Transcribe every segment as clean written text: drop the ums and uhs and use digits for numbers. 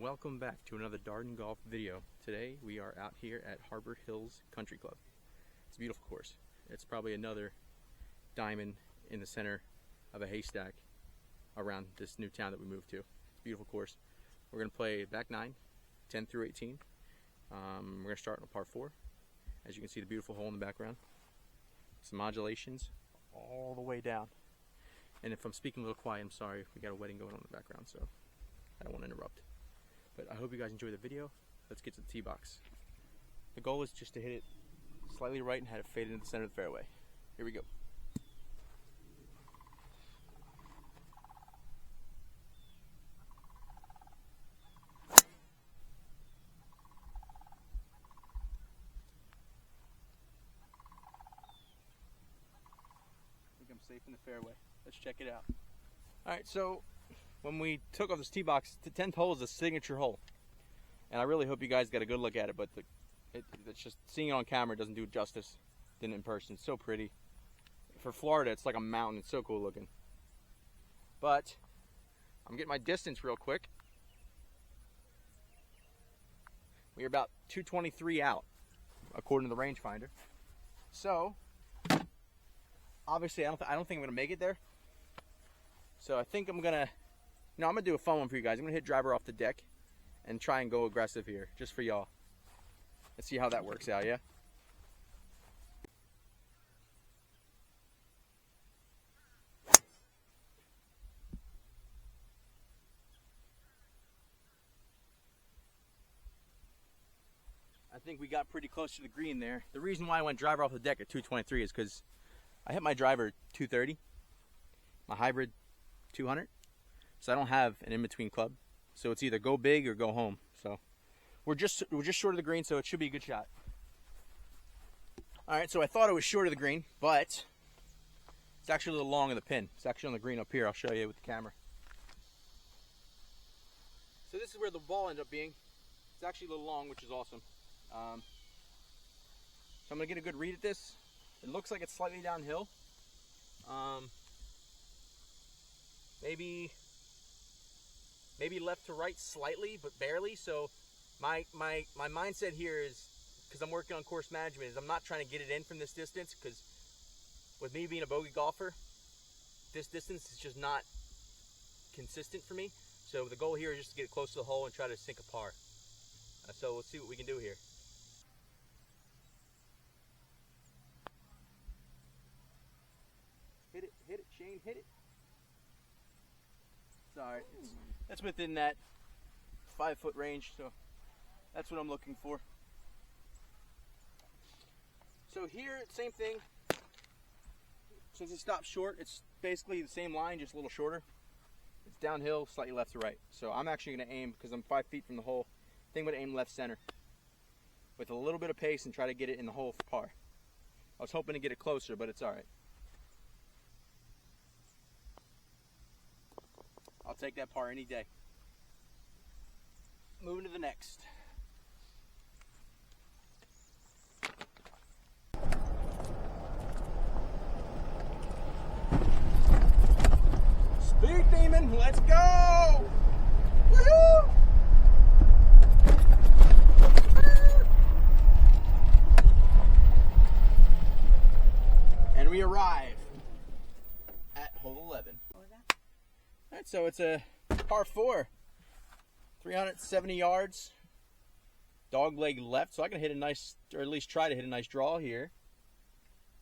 welcome back to another Darden Golf video. Today we are out here at Harbor Hills Country Club. It's a beautiful course. It's probably another diamond in the center of a haystack around this new town that we moved to. It's a beautiful course. We're going to play back 9, 10 through 18. We're going to start on par 4. As you can see, the beautiful hole in the background. Some modulations all the way down. And if I'm speaking a little quiet, I'm sorry. We got a wedding going on in the background, so I don't want to interrupt. But I hope you guys enjoy the video. Let's get to the tee box. The goal is just to hit it slightly right and have it fade into the center of the fairway. Here we go. I think I'm safe in the fairway. Let's check it out. Alright, so when we took off this tee box, the 10th hole is a signature hole. And I really hope you guys got a good look at it, but it's just, seeing it on camera doesn't do it justice than in person. It's so pretty. For Florida, it's like a mountain. It's so cool looking. But I'm getting my distance real quick. We're about 223 out, according to the rangefinder. So, obviously, I don't think I'm going to make it there. So I think I'm going to do a fun one for you guys. I'm going to hit driver off the deck and try and go aggressive here, just for y'all. Let's see how that works out, yeah? I think we got pretty close to the green there. The reason why I went driver off the deck at 223 is because I hit my driver at 230, my hybrid 200. So I don't have an in-between club. So it's either go big or go home. So we're just short of the green, so it should be a good shot. All right, so I thought it was short of the green, but it's actually a little long of the pin. It's actually on the green up here. I'll show you with the camera. So this is where the ball ended up being. It's actually a little long, which is awesome. So I'm gonna get a good read at this. It looks like it's slightly downhill. Maybe left to right slightly, but barely. So my mindset here is, because I'm working on course management, is I'm not trying to get it in from this distance, because with me being a bogey golfer, this distance is just not consistent for me. So the goal here is just to get close to the hole and try to sink a par. So let's see what we can do here. Hit it, Shane, hit it. It's all right. That's within that 5-foot range, so that's what I'm looking for. So here, same thing. Since it stopped short, it's basically the same line, just a little shorter. It's downhill, slightly left to right. So I'm actually going to aim, because I'm 5 feet from the hole, I think I'm going to aim left center with a little bit of pace and try to get it in the hole for par. I was hoping to get it closer, but it's all right. I'll take that par any day. Moving to the next. Speed demon, let's go! Woohoo! And we arrive at hole 11. Alright, so it's a par 4, 370 yards, dog leg left, so I can hit a nice, or at least try to hit a nice draw here,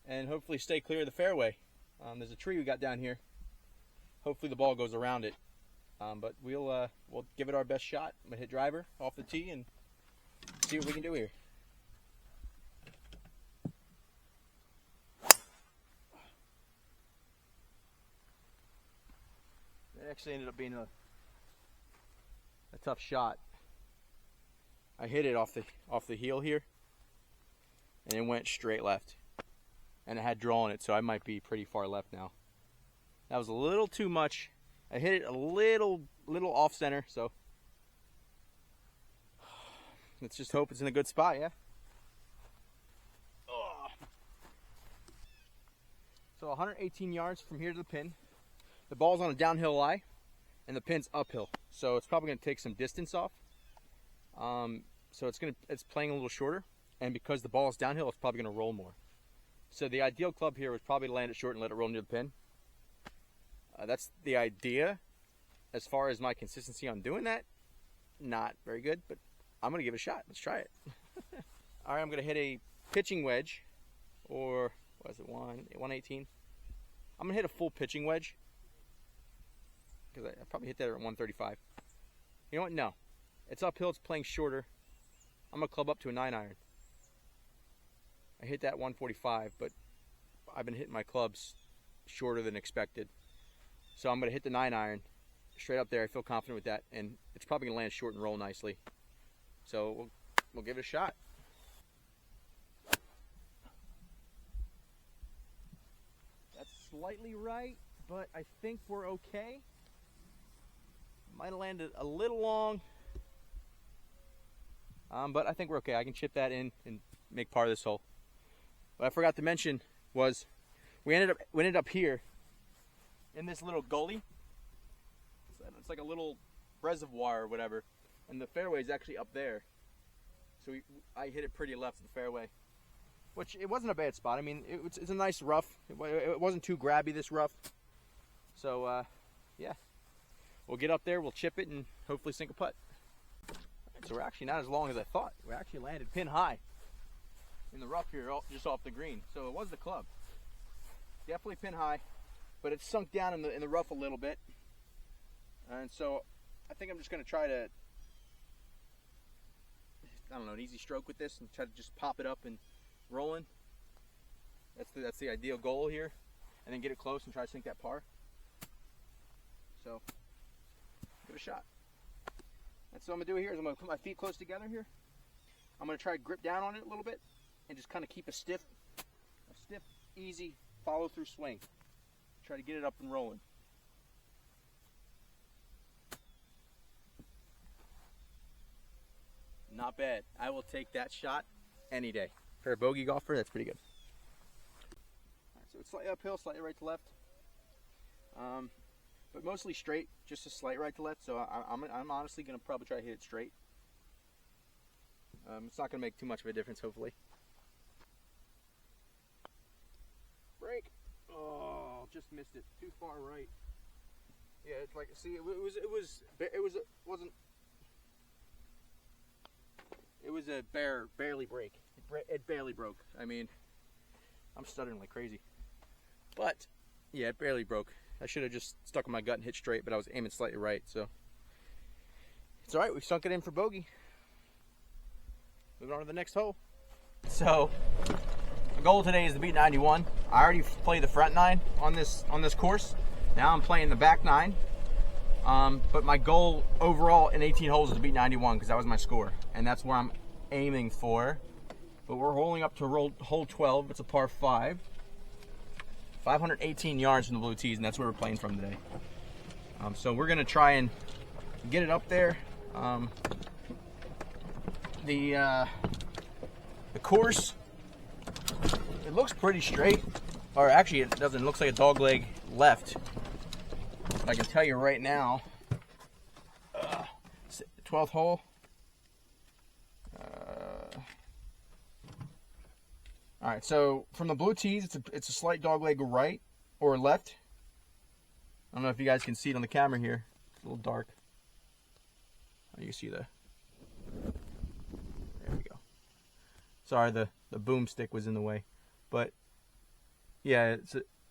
and hopefully stay clear of the fairway. There's a tree we got down here. Hopefully the ball goes around it, but we'll give it our best shot. I'm gonna hit driver off the tee and see what we can do here. It actually ended up being a tough shot. I hit it off the heel here, and it went straight left, and it had draw in it, so I might be pretty far left now. That was a little too much. I hit it a little off center, so let's just hope it's in a good spot, yeah? Oh. So 118 yards from here to the pin. The ball's on a downhill lie, and the pin's uphill, so it's probably going to take some distance off. So it's playing a little shorter, and because the ball is downhill, it's probably gonna roll more. So the ideal club here was probably to land it short and let it roll near the pin. That's the idea. As far as my consistency on doing that, not very good, but I'm gonna give it a shot. Let's try it. All right, I'm gonna hit a pitching wedge, or what is it, 118? I'm gonna hit a full pitching wedge because I probably hit that at 135. You know what? No, it's uphill. It's playing shorter. I'm gonna club up to a 9-iron. I hit that 145, but I've been hitting my clubs shorter than expected. So I'm gonna hit the 9-iron straight up there. I feel confident with that, and it's probably gonna land short and roll nicely. So we'll give it a shot. That's slightly right, but I think we're okay. Might have landed a little long, but I think we're okay. I can chip that in and make par of this hole. What I forgot to mention was we ended up here in this little gully. It's like a little reservoir or whatever, and the fairway is actually up there. So I hit it pretty left of the fairway, which it wasn't a bad spot. I mean, it's a nice rough. It wasn't too grabby, this rough. So yeah, we'll get up there, we'll chip it, and hopefully sink a putt. Right, so we're actually not as long as I thought. We actually landed pin high in the rough here, just off the green. So it was the club. Definitely pin high, but it's sunk down in the rough a little bit. And so I think I'm just going to try to, I don't know, an easy stroke with this and try to just pop it up and rolling. That's the ideal goal here. And then get it close and try to sink that par. So give it a shot. That's what I'm going to do here is I'm going to put my feet close together here. I'm going to try to grip down on it a little bit and just kind of keep a stiff, easy follow-through swing. Try to get it up and rolling. Not bad. I will take that shot any day. For a bogey golfer, that's pretty good. All right, so it's slightly uphill, slightly right to left. But mostly straight, just a slight right to left. So I'm honestly going to probably try to hit it straight. It's not going to make too much of a difference, hopefully. Break. Oh, just missed it. Too far right. Yeah, it's like, see, it was a barely break. It barely broke. I mean, I'm stuttering like crazy. But yeah, it barely broke. I should have just stuck with my gut and hit straight, but I was aiming slightly right, so it's all right. We sunk it in for bogey. Moving on to the next hole. So the goal today is to beat 91. I already played the front 9 on this course. Now I'm playing the back 9. But my goal overall in 18 holes is to beat 91 because that was my score, and that's where I'm aiming for. But we're rolling up to hole 12. It's a par 5. 518 yards from the blue tees, and that's where we're playing from today. So we're gonna try and get it up there. The course, it looks pretty straight, or actually it doesn't. It looks like a dog leg left. I can tell you right now, 12th hole. All right, so from the blue tees, it's a slight dog leg right or left. I don't know if you guys can see it on the camera here. It's a little dark. Oh, you can see there we go. Sorry, the boomstick was in the way, but yeah,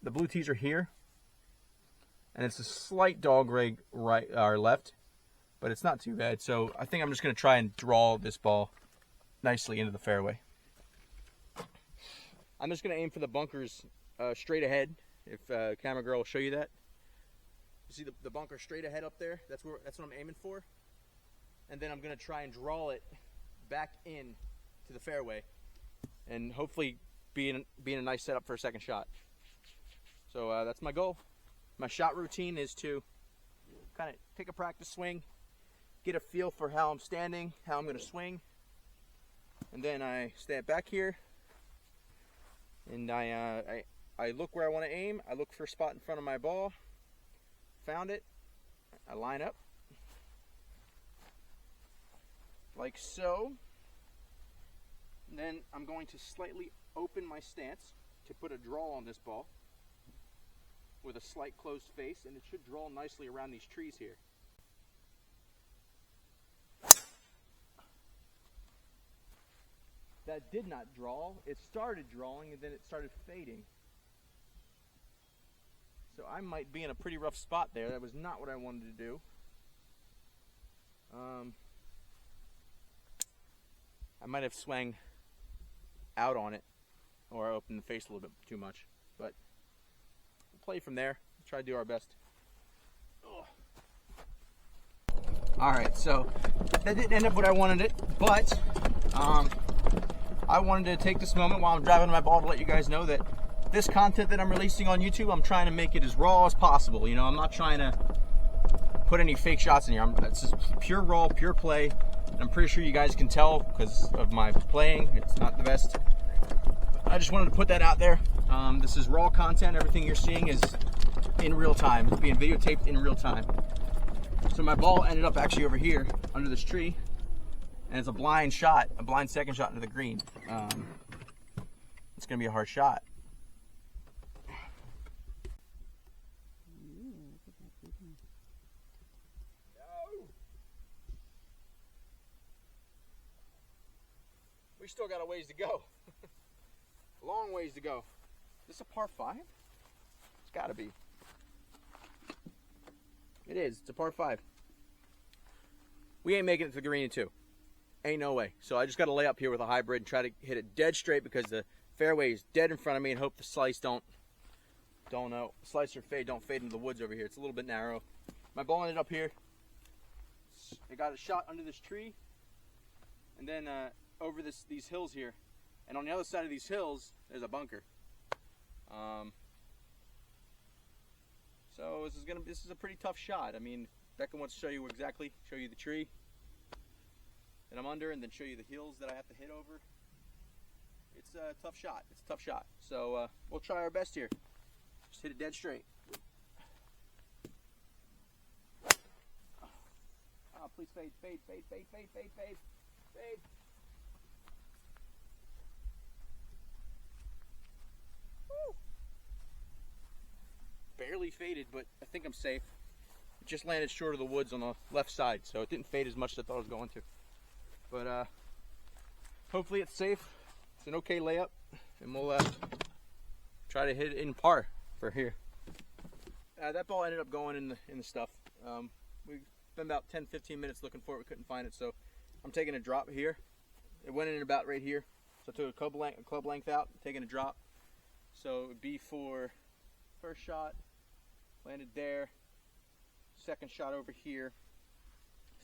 the blue tees are here, and it's a slight dog leg right or left, but it's not too bad. So I think I'm just going to try and draw this ball nicely into the fairway. I'm just going to aim for the bunkers straight ahead. If camera girl will show you that. You see the bunker straight ahead up there? That's what I'm aiming for. And then I'm going to try and draw it back in to the fairway, and hopefully being a nice setup for a second shot. So that's my goal. My shot routine is to kind of take a practice swing, get a feel for how I'm standing, how I'm going to swing, and then I stand back here, and I look where I want to aim. I look for a spot in front of my ball. Found it. I line up. like so. And then I'm going to slightly open my stance to put a draw on this ball with a slight closed face, and it should draw nicely around these trees here. That did not draw. It started drawing and then it started fading. So I might be in a pretty rough spot there. That was not what I wanted to do. I might have swung out on it, or I opened the face a little bit too much. But we'll play from there. Try to do our best. Alright, so that didn't end up what I wanted it, but I wanted to take this moment while I'm driving my ball to let you guys know that this content that I'm releasing on YouTube, I'm trying to make it as raw as possible. You know, I'm not trying to put any fake shots in here. It's just pure raw, pure play. And I'm pretty sure you guys can tell because of my playing. It's not the best. I just wanted to put that out there. This is raw content. Everything you're seeing is in real time. It's being videotaped in real time. So my ball ended up actually over here under this tree. And it's a blind shot, a blind second shot into the green. It's going to be a hard shot. We still got a ways to go. A long ways to go. Is this a par 5? It's got to be. It is. It's a par 5. We ain't making it to the green in 2. Ain't no way. So I just got to lay up here with a hybrid and try to hit it dead straight because the fairway is dead in front of me, and hope the slice slice or fade don't fade into the woods over here. It's a little bit narrow. My ball ended up here. I got a shot under this tree, and then over these hills here, and on the other side of these hills there's a bunker. So this is a pretty tough shot. I mean, Becca wants to show you the tree that I'm under, and then show you the hills that I have to hit over. It's a tough shot. It's a tough shot. So we'll try our best here. Just hit it dead straight. Oh, please fade, fade, fade, fade, fade, fade, fade, fade. Woo. Barely faded, but I think I'm safe. It just landed short of the woods on the left side, so it didn't fade as much as I thought it was going to. But hopefully it's safe. It's an okay layup, and we'll try to hit it in par for here. That ball ended up going in the stuff. We've been about 10-15 minutes looking for it. We couldn't find it, so I'm taking a drop here. It went in about right here, so I took a club length out, taking a drop. So it would be for first shot, landed there. Second shot over here.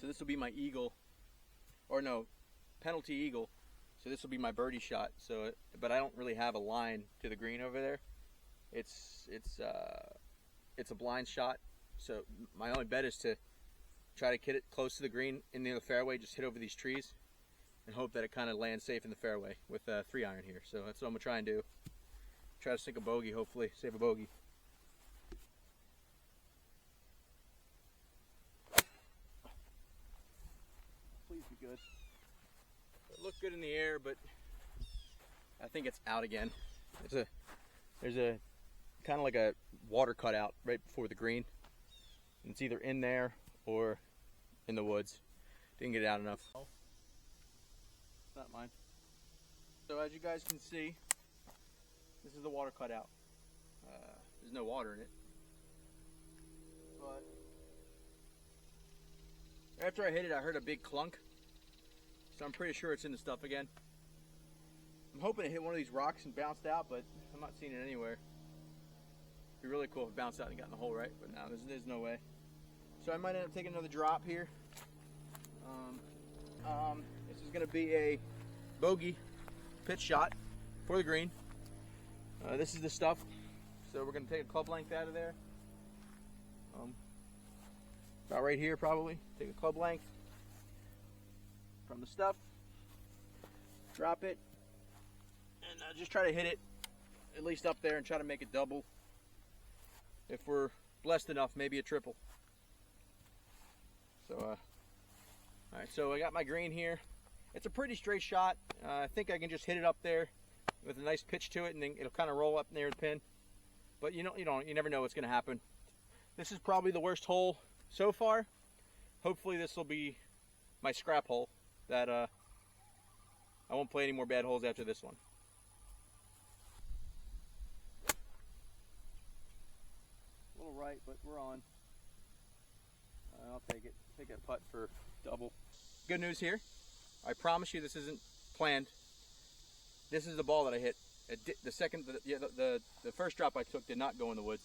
So this will be my eagle. Or no, penalty eagle. So this will be my birdie shot. So, but I don't really have a line to the green over there. It's a blind shot. So my only bet is to try to hit it close to the green in the fairway. Just hit over these trees and hope that it kind of lands safe in the fairway with a 3-iron here. So that's what I'm gonna try and do. Try to sink a bogey. Hopefully, save a bogey. Good. It looked good in the air, but I think it's out again. There's a kind of like a water cutout right before the green. And it's either in there or in the woods. Didn't get it out enough. It's not mine. So as you guys can see, this is the water cutout. There's no water in it. But after I hit it, I heard a big clunk. So I'm pretty sure it's in the stuff again. I'm hoping it hit one of these rocks and bounced out, but I'm not seeing it anywhere. It'd be really cool if it bounced out and got in the hole, right? But no, there's no way. So I might end up taking another drop here. This is going to be a bogey pitch shot for the green. This is the stuff. So we're going to take a club length out of there. About right here probably. Take a club length from the stuff, drop it, and just try to hit it at least up there and try to make it double. If we're blessed enough, maybe a triple. So All right, so I got my green here. It's a pretty straight shot. I think I can just hit it up there with a nice pitch to it, and then it'll kind of roll up near the pin. But you never know what's going to happen. This is probably the worst hole so far. Hopefully this will be my scrap hole, that I won't play any more bad holes after this one. A little right, but we're on. I'll take it. Take that putt for double. Good news here. I promise you this isn't planned. This is the ball that I hit. The first drop I took did not go in the woods.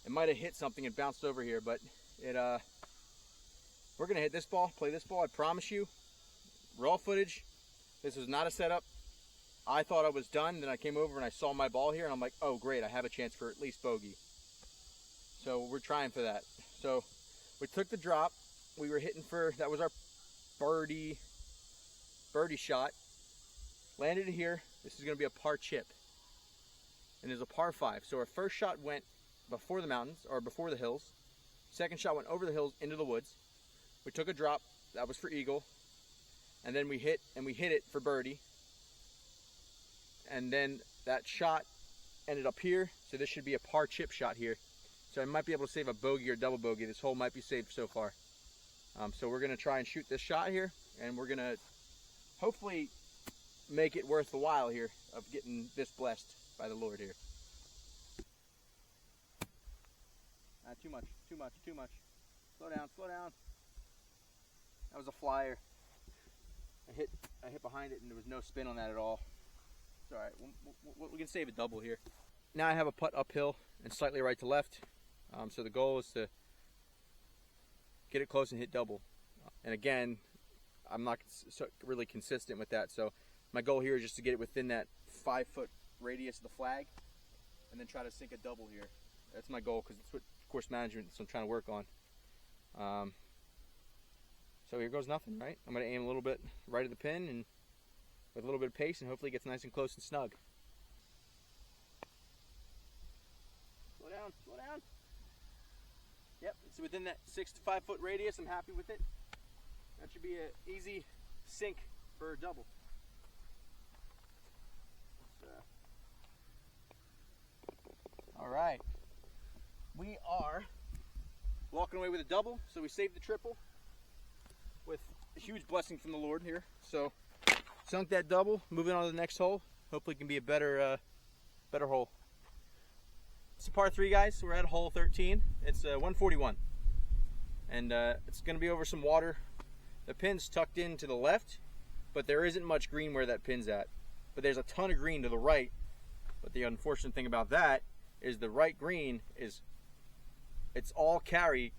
It might have hit something and bounced over here, but we're gonna hit this ball, play this ball. I promise you. Raw footage. This was not a setup. I thought I was done. Then I came over and I saw my ball here, and I'm like, oh great, I have a chance for at least bogey. So we're trying for that. So we took the drop. We were hitting for, that was our birdie shot. Landed it here. This is going to be a par chip. And there's a par 5. So our first shot went before the mountains, or before the hills. Second shot went over the hills into the woods. We took a drop. That was for eagle. And then we hit it for birdie. And then that shot ended up here. So this should be a par chip shot here. So I might be able to save a bogey or double bogey. This hole might be saved so far. So we're going to try and shoot this shot here, and we're going to hopefully make it worth the while here of getting this blessed by the Lord here. Too much. Slow down. That was a flyer. I hit behind it, and there was no spin on that at all. It's all right. We can save a double here. Now I have a putt uphill and slightly right to left. So the goal is to get it close and hit double. And again, I'm not really consistent with that. So my goal here is just to get it within that 5-foot radius of the flag, and then try to sink a double here. That's my goal, because it's what course management I'm trying to work on. So here goes nothing, right? I'm going to aim a little bit right at the pin, and with a little bit of pace, and hopefully it gets nice and close and snug. Slow down. Yep, it's within that 6 to 5 foot radius. I'm happy with it. That should be an easy sink for a double. All right, we are walking away with a double, so we saved the triple with a huge blessing from the Lord here. So sunk that double, moving on to the next hole. Hopefully it can be a better hole. It's a par 3, guys. So we're at hole 13. It's 141, and it's going to be over some water. The pin's tucked in to the left, but there isn't much green where that pin's at. But there's a ton of green to the right. But the unfortunate thing about that is the right green is, it's all carry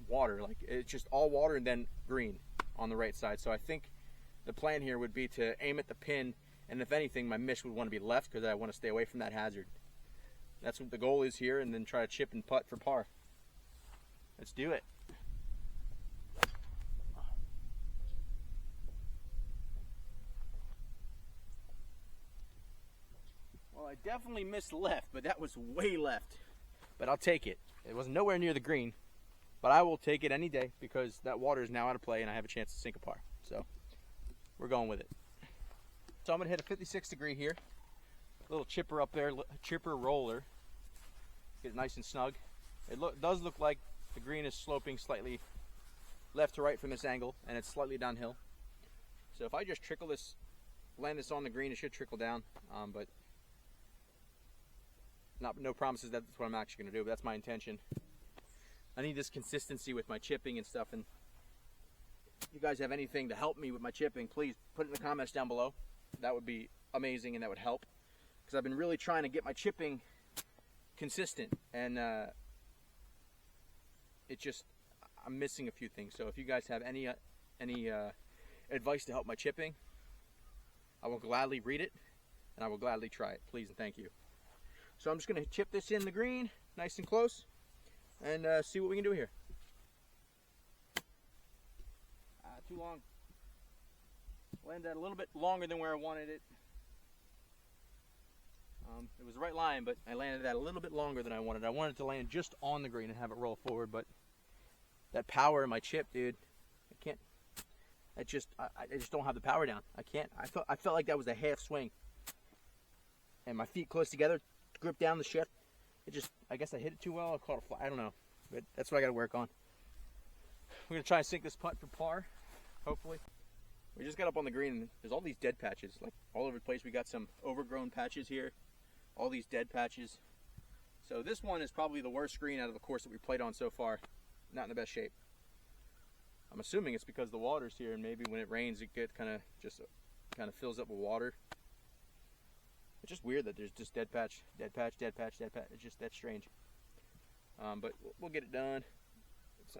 water. Like, it's just all water and then green on the right side. So I think the plan here would be to aim at the pin, and if anything, my miss would want to be left, because I want to stay away from that hazard. That's what the goal is here, and then try to chip and putt for par. Let's do it. Well, I definitely missed left, but that was way left. But I'll take it. It was nowhere near the green, but I will take it any day, because that water is now out of play and I have a chance to sink a par. So we're going with it. So I'm going to hit a 56 degree here. A little chipper up there, chipper roller. Get it nice and snug. It does look like the green is sloping slightly left to right from this angle, and it's slightly downhill. So if I just trickle this, land this on the green, it should trickle down. But no promises that that's what I'm actually going to do, but that's my intention. I need this consistency with my chipping and stuff, and if you guys have anything to help me with my chipping, please put it in the comments down below. That would be amazing, and that would help, because I've been really trying to get my chipping consistent, and I'm missing a few things. So if you guys have any advice to help my chipping, I will gladly read it, and I will gladly try it. Please and thank you. So I'm just going to chip this in the green, nice and close, and see what we can do here. Too long. Landed that a little bit longer than where I wanted it. It was the right line, but I landed that a little bit longer than I wanted. I wanted to land just on the green and have it roll forward, but that power in my chip, dude, I just don't have the power down. I can't. I felt like that was a half swing, and my feet close together, grip down the shift. I guess I hit it too well. I caught a fly. I don't know, but that's what I got to work on. We're gonna try and sink this putt for par, hopefully. We just got up on the green, and there's all these dead patches, like all over the place. We got some overgrown patches here, all these dead patches. So this one is probably the worst green out of the course that we played on so far. Not in the best shape. I'm assuming it's because the water's here, and maybe when it rains, it kind of fills up with water. It's just weird that there's just dead patch, dead patch, dead patch, dead patch. It's just that strange. But we'll get it done.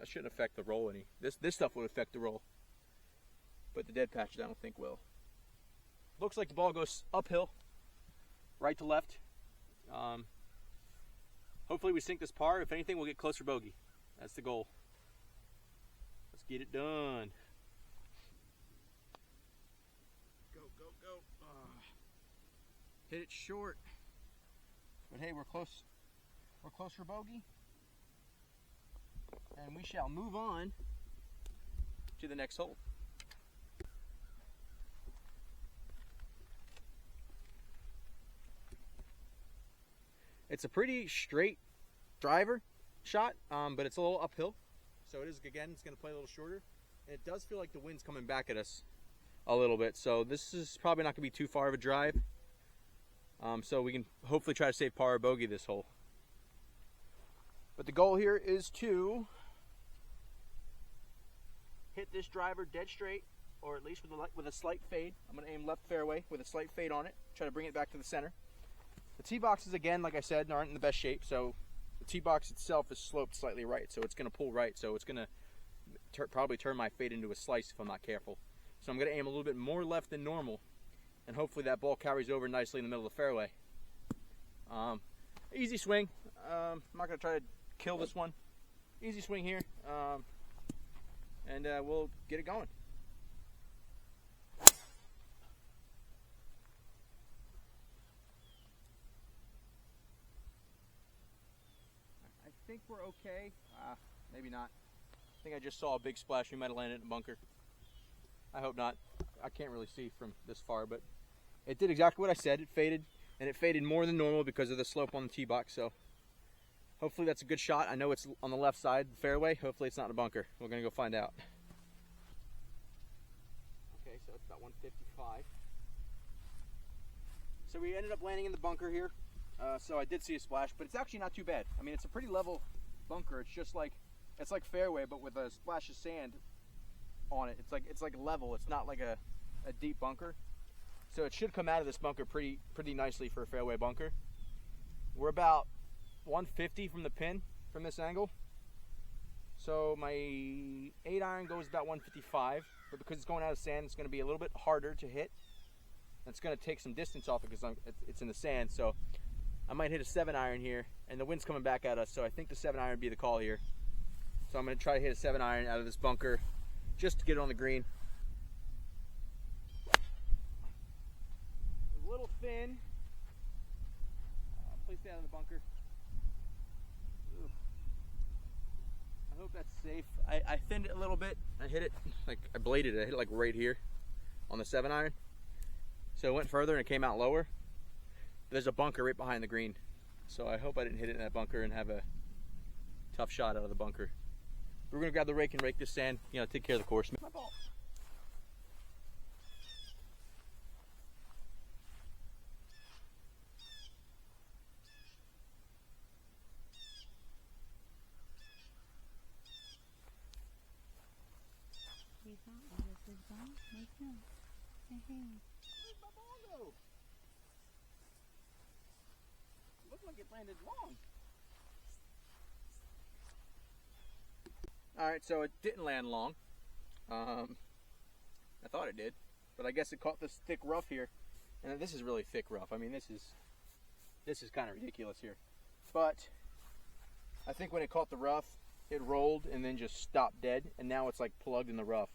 It shouldn't affect the roll any. This stuff would affect the roll, but the dead patches I don't think will. Looks like the ball goes uphill, right to left. Hopefully we sink this par. If anything, we'll get closer bogey. That's the goal. Let's get it done. Go, go, go. Hit it short. But hey, we're close. We're close for bogey. And we shall move on to the next hole. It's a pretty straight driver shot, but it's a little uphill. So it is, again, it's going to play a little shorter. And it does feel like the wind's coming back at us a little bit. So this is probably not going to be too far of a drive. So we can hopefully try to save par or bogey this hole. But the goal here is to hit this driver dead straight, or at least with a slight fade. I'm going to aim left fairway with a slight fade on it. Try to bring it back to the center. The tee boxes, again, like I said, aren't in the best shape, so the tee box itself is sloped slightly right, so it's going to pull right, so it's going to probably turn my fade into a slice if I'm not careful. So I'm going to aim a little bit more left than normal, and hopefully that ball carries over nicely in the middle of the fairway. Easy swing. I'm not going to try to kill this one. Easy swing here, and we'll get it going. I think we're okay. Maybe not. I think I just saw a big splash. We might have landed in a bunker. I hope not. I can't really see from this far, but it did exactly what I said. It faded, and it faded more than normal because of the slope on the tee box. So hopefully that's a good shot. I know it's on the left side of the fairway. Hopefully it's not in a bunker. We're going to go find out. Okay, so it's about 155. So we ended up landing in the bunker here. So I did see a splash, but it's actually not too bad. I mean, it's a pretty level bunker. It's just like, it's like fairway, but with a splash of sand on it. It's like level. It's not like a deep bunker. So it should come out of this bunker pretty nicely for a fairway bunker. We're about 150 from the pin from this angle. So my 8-iron goes about 155, but because it's going out of sand, it's going to be a little bit harder to hit. It's going to take some distance off it because it's in the sand. So I might hit a 7-iron here, and the wind's coming back at us, so I think the 7-iron would be the call here. So I'm going to try to hit a 7-iron out of this bunker just to get it on the green. A little thin. Please stay out of the bunker. Ooh. I hope that's safe. I thinned it a little bit. I hit it, like I bladed it. I hit it like right here on the 7-iron. So it went further and it came out lower. There's a bunker right behind the green, so I hope I didn't hit it in that bunker and have a tough shot out of the bunker. We're gonna grab the rake and rake this sand, take care of the course. My ball. Where's my ball go? Looked like it landed long. Alright, so it didn't land long. I thought it did, but I guess it caught this thick rough here. And this is really thick rough. I mean, this is kind of ridiculous here. But I think when it caught the rough, it rolled and then just stopped dead, and now it's like plugged in the rough.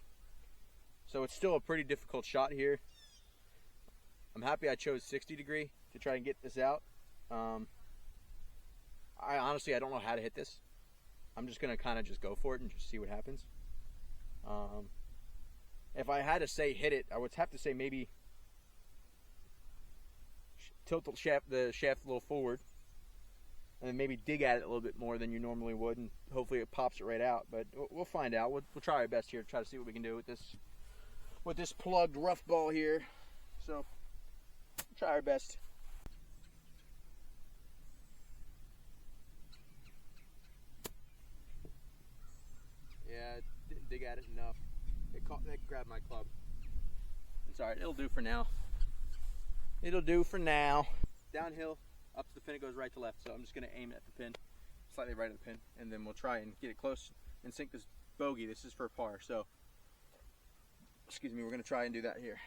So it's still a pretty difficult shot here. I'm happy I chose 60 degree to try and get this out. I honestly don't know how to hit this. I'm just gonna kind of just go for it and just see what happens. If I had to say hit it, I would have to say maybe tilt the shaft a little forward, and then maybe dig at it a little bit more than you normally would, and hopefully it pops it right out. But we'll find out. We'll try our best here to try to see what we can do with this plugged rough ball here. So we'll try our best. Yeah, didn't dig at it enough. It grabbed my club. It's alright, it'll do for now. It'll do for now. Downhill, up to the pin, it goes right to left. So I'm just going to aim it at the pin, slightly right of the pin, and then we'll try and get it close and sink this bogey. This is for par, so excuse me, we're going to try and do that here.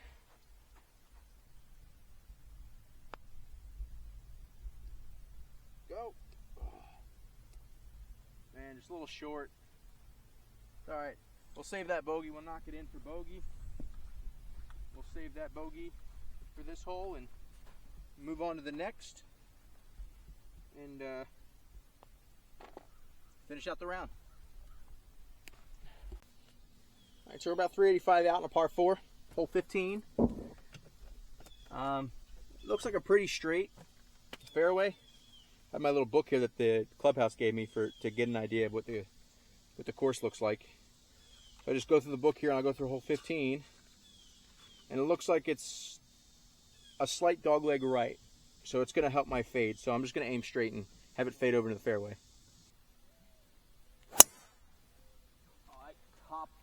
Go. Oh. Man, just a little short. It's alright. We'll save that bogey. We'll knock it in for bogey. We'll save that bogey for this hole and move on to the next and finish out the round. Alright, so we're about 385 out in a par 4, hole 15. Looks like a pretty straight fairway. I have my little book here that the clubhouse gave me to get an idea of what the course looks like. So I just go through the book here and I'll go through hole 15, and it looks like it's a slight dogleg right, so it's going to help my fade. So I'm just going to aim straight and have it fade over to the fairway. Oh,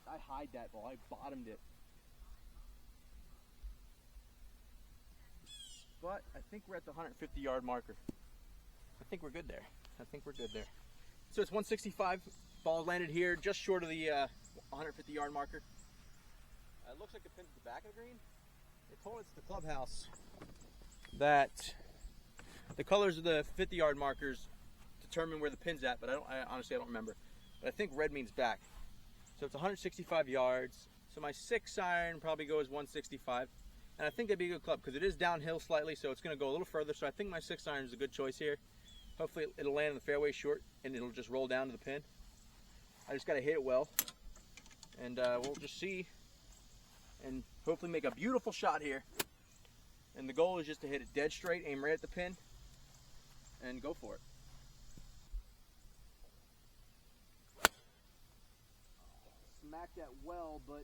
I hide that ball. I bottomed it. But I think we're at the 150-yard marker. I think we're good there. So it's 165. Ball landed here, just short of the 150-yard marker. It looks like it pins at the back of the green. They told us at the clubhouse that the colors of the 50-yard markers determine where the pin's at, but honestly I don't remember. But I think red means back. So it's 165 yards. So my 6-iron probably goes 165. And I think that'd be a good club because it is downhill slightly, so it's going to go a little further. So I think my 6-iron is a good choice here. Hopefully it'll land in the fairway short and it'll just roll down to the pin. I just got to hit it well, and we'll just see and hopefully make a beautiful shot here. And the goal is just to hit it dead straight, aim right at the pin, and go for it. Smacked that well, but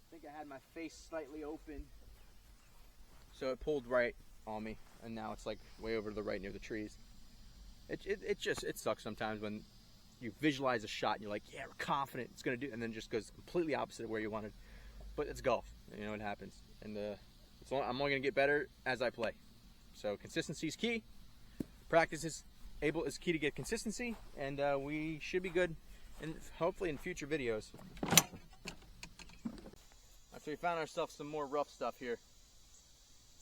I think I had my face slightly open, so it pulled right on me, and now it's like way over to the right near the trees. It sucks sometimes when you visualize a shot and you're like, yeah, we're confident it's gonna do, and then it just goes completely opposite of where you wanted. But it's golf, you know, it happens, and I'm only gonna get better as I play. So consistency is key. Practice is key to get consistency, and we should be good, and hopefully in future videos. So we found ourselves some more rough stuff here,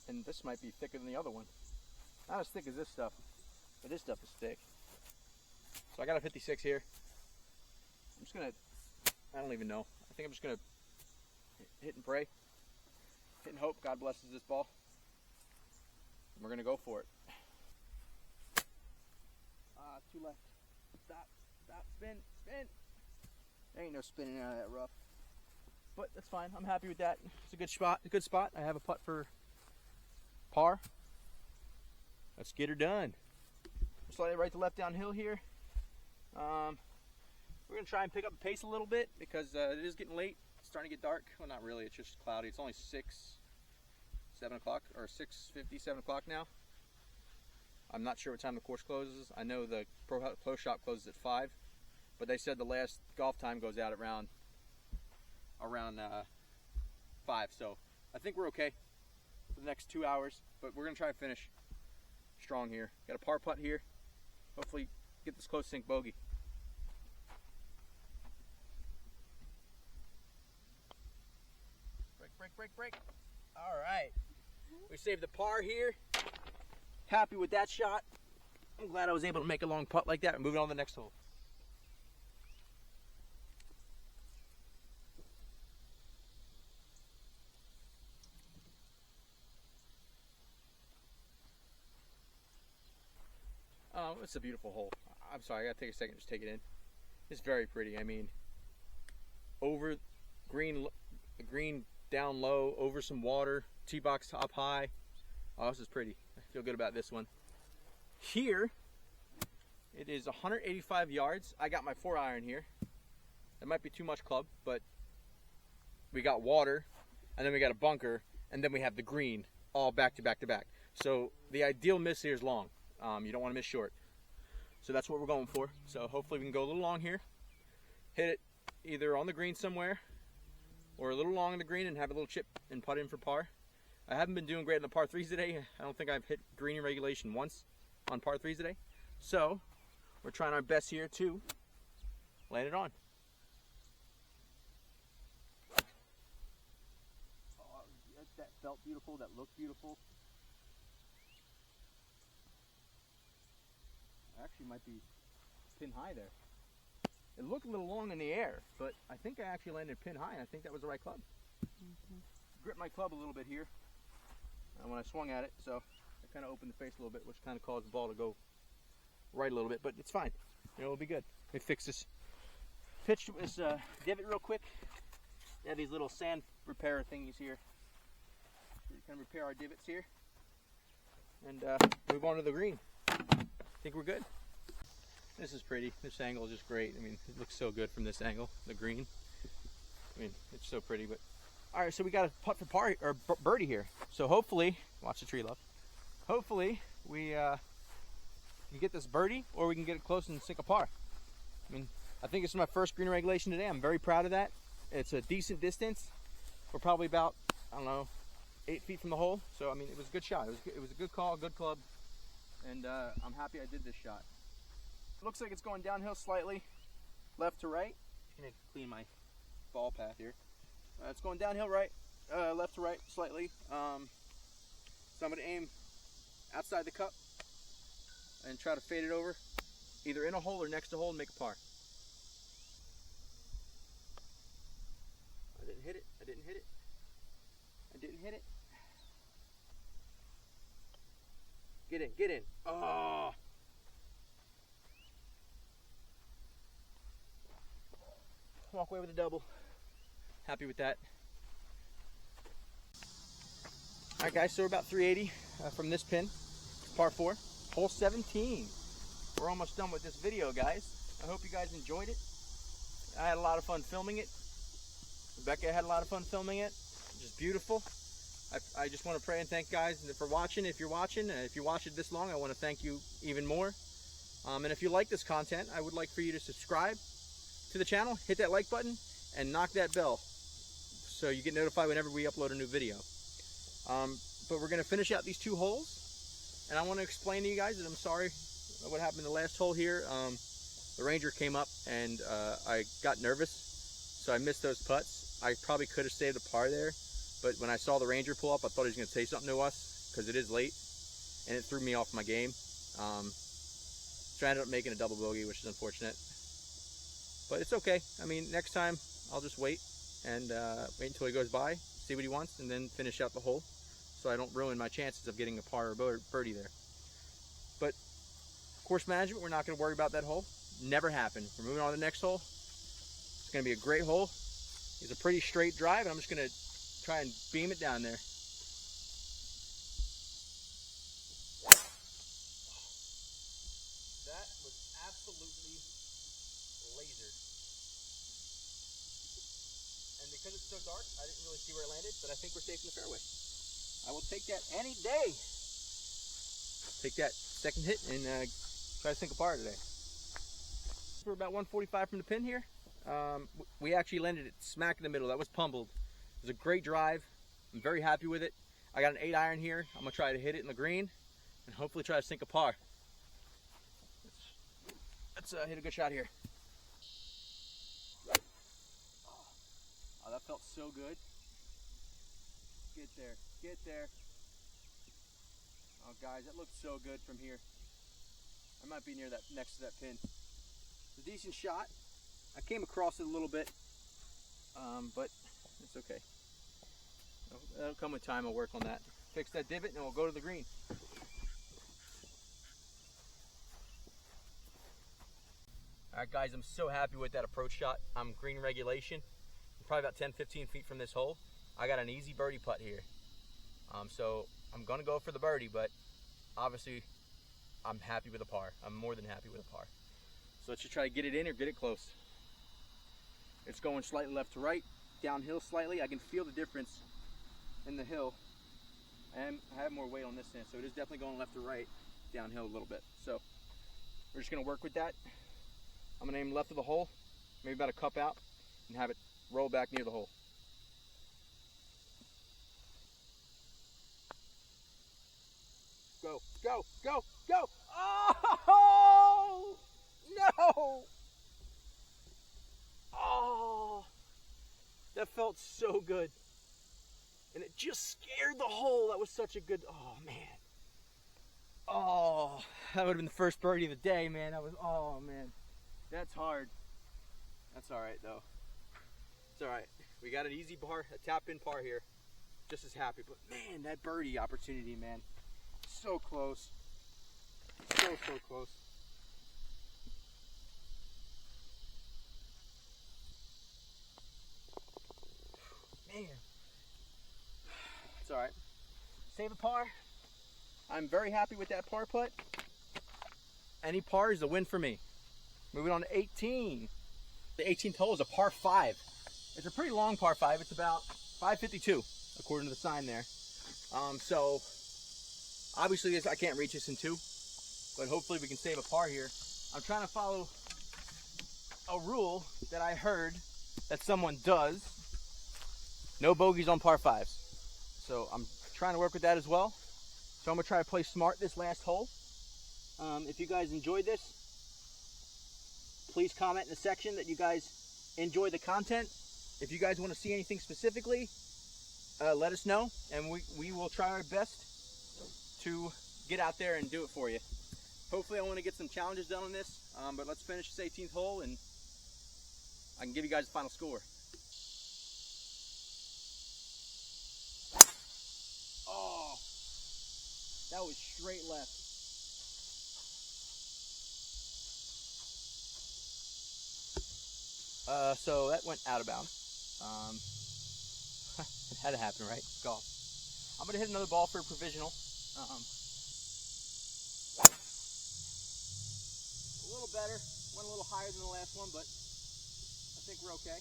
and this might be thicker than the other one. Not as thick as this stuff, but this stuff is thick. So I got a 56 here. I'm just gonna, I don't even know. I think I'm just gonna hit and pray. Hit and hope God blesses this ball. And we're gonna go for it. Two left. Stop, spin. There ain't no spinning out of that rough. But that's fine, I'm happy with that. It's a good spot. I have a putt for par. Let's get her done. Slightly right to left downhill here. We're gonna try and pick up the pace a little bit because it is getting late. It's starting to get dark. Well, not really, it's just cloudy. It's only 7 o'clock, or 6:50, 7 o'clock now. I'm not sure what time the course closes. I know the pro shop closes at 5, but they said the last golf time goes out around 5. So I think we're okay for the next 2 hours, but we're gonna try and finish strong here. Got a par putt here. Hopefully get this close sink bogey. Break. All right. We saved the par here. Happy with that shot. I'm glad I was able to make a long putt like that. Moving on to the next hole. It's a beautiful hole. I'm sorry, I gotta take a second to just take it in. It's very pretty. I mean, over green down low, over some water, tee box top high. Oh, this is pretty. I feel good about this one. Here, it is 185 yards. I got my 4-iron here. That might be too much club, but we got water, and then we got a bunker, and then we have the green, all back to back to back. So the ideal miss here is long. You don't want to miss short. So that's what we're going for. So hopefully we can go a little long here, hit it either on the green somewhere, or a little long in the green and have a little chip and putt in for par. I haven't been doing great in the par 3s today. I don't think I've hit green in regulation once on par 3s today. So we're trying our best here to land it on. Oh, that felt beautiful. That looked beautiful. Actually might be pin high there. It looked a little long in the air, but I think I actually landed pin high, and I think that was the right club. Grip my club a little bit here when I swung at it, so I kind of opened the face a little bit, which kind of caused the ball to go right a little bit, but it's fine. You know, it'll be good. Let me fix this. Pitch this divot real quick. They have these little sand repair thingies here. So we can repair our divots here and move on to the green. I think we're good. This is pretty. This angle is just great. I mean, it looks so good from this angle, the green. I mean, it's so pretty. But all right, so we got a putt for par or birdie here. So hopefully, watch the tree love. Hopefully we can get this birdie, or we can get it close and sink a par. I mean, I think it's my first green regulation today. I'm very proud of that. It's a decent distance. We're probably about, I don't know, 8 feet from the hole. So I mean, it was a good shot. It was a good call, good club, and I'm happy I did this shot. Looks like it's going downhill slightly, left to right. I'm gonna clean my ball path here. It's going downhill left to right slightly. So I'm gonna aim outside the cup and try to fade it over, either in a hole or next to a hole, and make a par. I didn't hit it. I didn't hit it. I didn't hit it. Get in. Get in. Oh. Walk away with a double. Happy with that. All right, guys, so we're about 380 from this pin, par 4, hole 17. We're almost done with this video, guys. I hope you guys enjoyed it. I had a lot of fun filming it. Rebecca had a lot of fun filming it. Just beautiful. I just want to pray and thank guys for watching. If you're watching, if you watched it this long, I want to thank you even more. And if you like this content, I would like for you to subscribe to the channel, hit that like button, and knock that bell so you get notified whenever we upload a new video. But we're going to finish out these 2 holes, and I want to explain to you guys that I'm sorry what happened in the last hole here. The Ranger came up and I got nervous, so I missed those putts. I probably could have saved a par there, but when I saw the Ranger pull up, I thought he was going to say something to us because it is late, and it threw me off my game. So I ended up making a double bogey, which is unfortunate. But it's okay. I mean, next time I'll just wait and wait until he goes by, see what he wants, and then finish out the hole so I don't ruin my chances of getting a par or birdie there. But course management, we're not going to worry about that hole. Never happened. We're moving on to the next hole. It's going to be a great hole. It's a pretty straight drive, and I'm just going to try and beam it down there. That was absolutely lasered. And because it's so dark, I didn't really see where it landed, but I think we're safe in the fairway. I will take that any day. Take that second hit and try to sink a par today. We're about 145 from the pin here. We actually landed it smack in the middle. That was pummeled. It was a great drive. I'm very happy with it. I got an 8-iron here. I'm gonna try to hit it in the green and hopefully try to sink a par. Let's hit a good shot here. Oh, that felt so good. Get there, get there. Oh guys, that looks so good from here. I might be near that, next to that pin. It's a decent shot. I came across it a little bit, but it's okay. That'll come with time. I'll work on that. Fix that divot and we'll go to the green. All right guys, I'm so happy with that approach shot. I'm green regulation. probably about 10-15 feet from this hole. I got an easy birdie putt here. So I'm gonna go for the birdie, but obviously I'm happy with a par. I'm more than happy with a par. So let's just try to get it in or get it close. It's going slightly left to right, downhill slightly. I can feel the difference in the hill. And I have more weight on this end, so it is definitely going left to right, downhill a little bit. So we're just gonna work with that. I'm gonna aim left of the hole, maybe about a cup out, and have it roll back near the hole. Go, go, go, go! Oh! No! Oh! That felt so good. And it just scared the hole. That was such a good, oh man. Oh, that would have been the first birdie of the day, man. That was, oh man. That's hard. That's all right though. It's all right. We got an easy par, a tap in par here. Just as happy, but man, that birdie opportunity, man. So close. So close. Man. It's all right. Save a par. I'm very happy with that par putt. Any par is a win for me. Moving on to 18. The 18th hole is a par 5. It's a pretty long par 5. It's about 552, according to the sign there. So obviously I can't reach this in 2, but hopefully we can save a par here. I'm trying to follow a rule that I heard that someone does. No bogeys on par 5s. So I'm trying to work with that as well. So I'm gonna try to play smart this last hole. If you guys enjoyed this, please comment in the section that you guys enjoy the content. If you guys want to see anything specifically, let us know, and we will try our best to get out there and do it for you. Hopefully I want to get some challenges done on this, but let's finish this 18th hole and I can give you guys the final score. Oh, that was straight left. So that went out of bounds. It had to happen, right? Golf. I'm gonna hit another ball for a provisional. A little better. Went a little higher than the last one, but I think we're okay.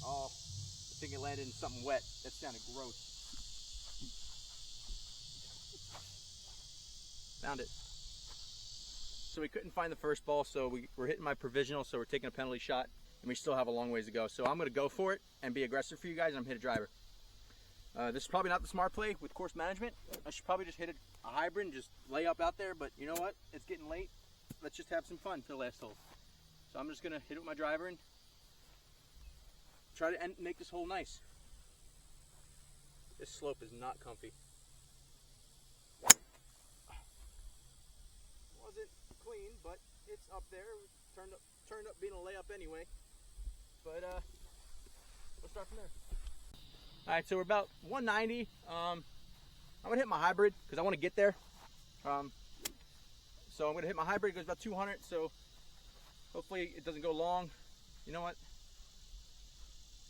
Oh, I think it landed in something wet. That sounded gross. Found it. So we couldn't find the first ball, so we're hitting my provisional, so we're taking a penalty shot, and we still have a long ways to go. So I'm going to go for it and be aggressive for you guys, and I'm going to hit a driver. This is probably not the smart play with course management. I should probably just hit a hybrid and just lay up out there, but you know what? It's getting late. Let's just have some fun for the last hole. So I'm just going to hit it with my driver and try to make this hole nice. This slope is not comfy. Wasn't clean, but it's up there. Turned up being a layup anyway. But we'll start from there. All right, so we're about 190. I'm gonna hit my hybrid because I want to get there. So I'm gonna hit my hybrid. It goes about 200. So hopefully it doesn't go long. You know what?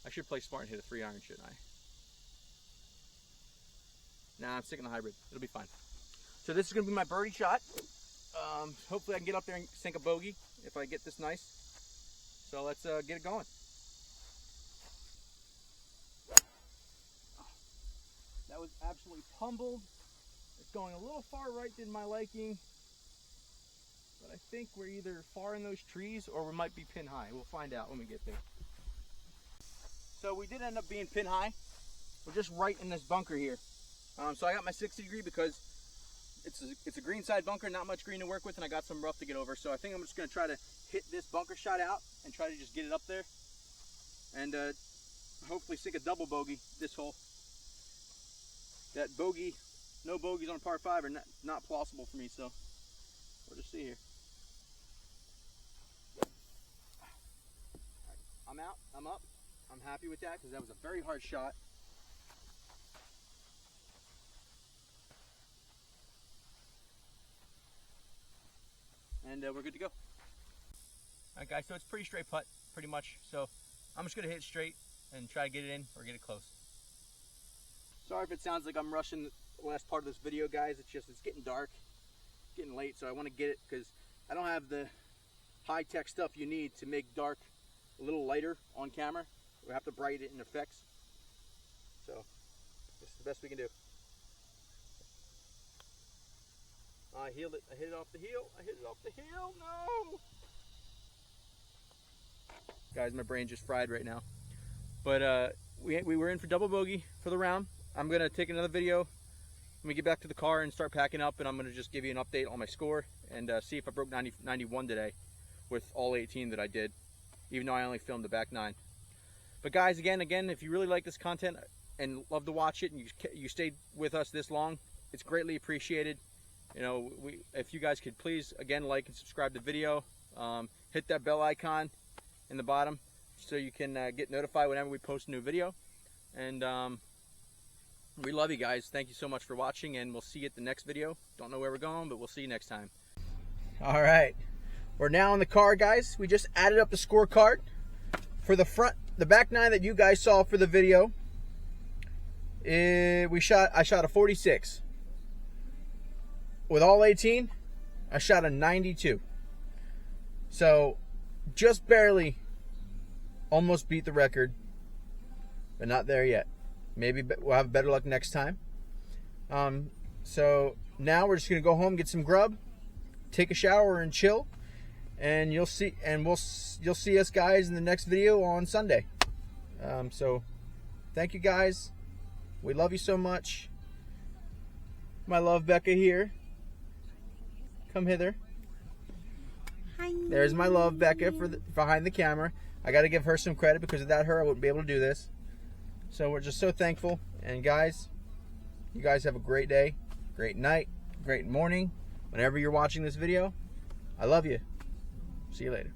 I should play smart and hit a 3-iron, shouldn't I? Nah, I'm sticking the hybrid. It'll be fine. So this is gonna be my birdie shot. Hopefully I can get up there and sink a bogey if I get this nice. So let's get it going. That was absolutely pummeled. It's going a little far right than my liking, but I think we're either far in those trees or we might be pin high. We'll find out when we get there. So we did end up being pin high. We're just right in this bunker here. So I got my 60 degree because it's a green side bunker, not much green to work with, and I got some rough to get over. So I think I'm just going to try to hit this bunker shot out and try to just get it up there and hopefully sink a double bogey this hole. That bogey, no bogeys on par 5 are not plausible for me, so we'll just see here. Right, I'm out, I'm up. I'm happy with that because that was a very hard shot. And we're good to go. All right, guys, so it's pretty straight putt. pretty much. So I'm just gonna hit it straight and try to get it in or get it close. Sorry if it sounds like I'm rushing the last part of this video, guys. It's getting dark, getting late, so I want to get it because I don't have the high-tech stuff you need to make dark a little lighter on camera. We have to brighten it in effects. So this is the best we can do. I healed it. I hit it off the heel. I hit it off the heel. No! Guys, my brain just fried right now. But we were in for double bogey for the round. I'm going to take another video when we get back to the car and start packing up, and I'm going to just give you an update on my score and see if I broke 91 today with all 18 that I did, even though I only filmed the back 9. But guys, again, if you really like this content and love to watch it and you stayed with us this long, it's greatly appreciated. You know, if you guys could please, again, like and subscribe to the video. Hit that bell icon in the bottom so you can get notified whenever we post a new video. And we love you guys. Thank you so much for watching, and we'll see you at the next video. Don't know where we're going, but we'll see you next time. All right, we're now in the car, guys. We just added up the scorecard for the back 9 that you guys saw for the video. I shot a 46. With all 18, I shot a 92. So just barely almost beat the record, but not there yet. Maybe we'll have better luck next time. So now we're just gonna go home, get some grub, take a shower, and chill. And you'll see us guys in the next video on Sunday. So thank you guys. We love you so much. My love, Becca here. Come hither. Hi. There's my love, Becca, behind the camera. I got to give her some credit because without her, I wouldn't be able to do this. So we're just so thankful. And guys, you guys have a great day, great night, great morning. Whenever you're watching this video, I love you. See you later.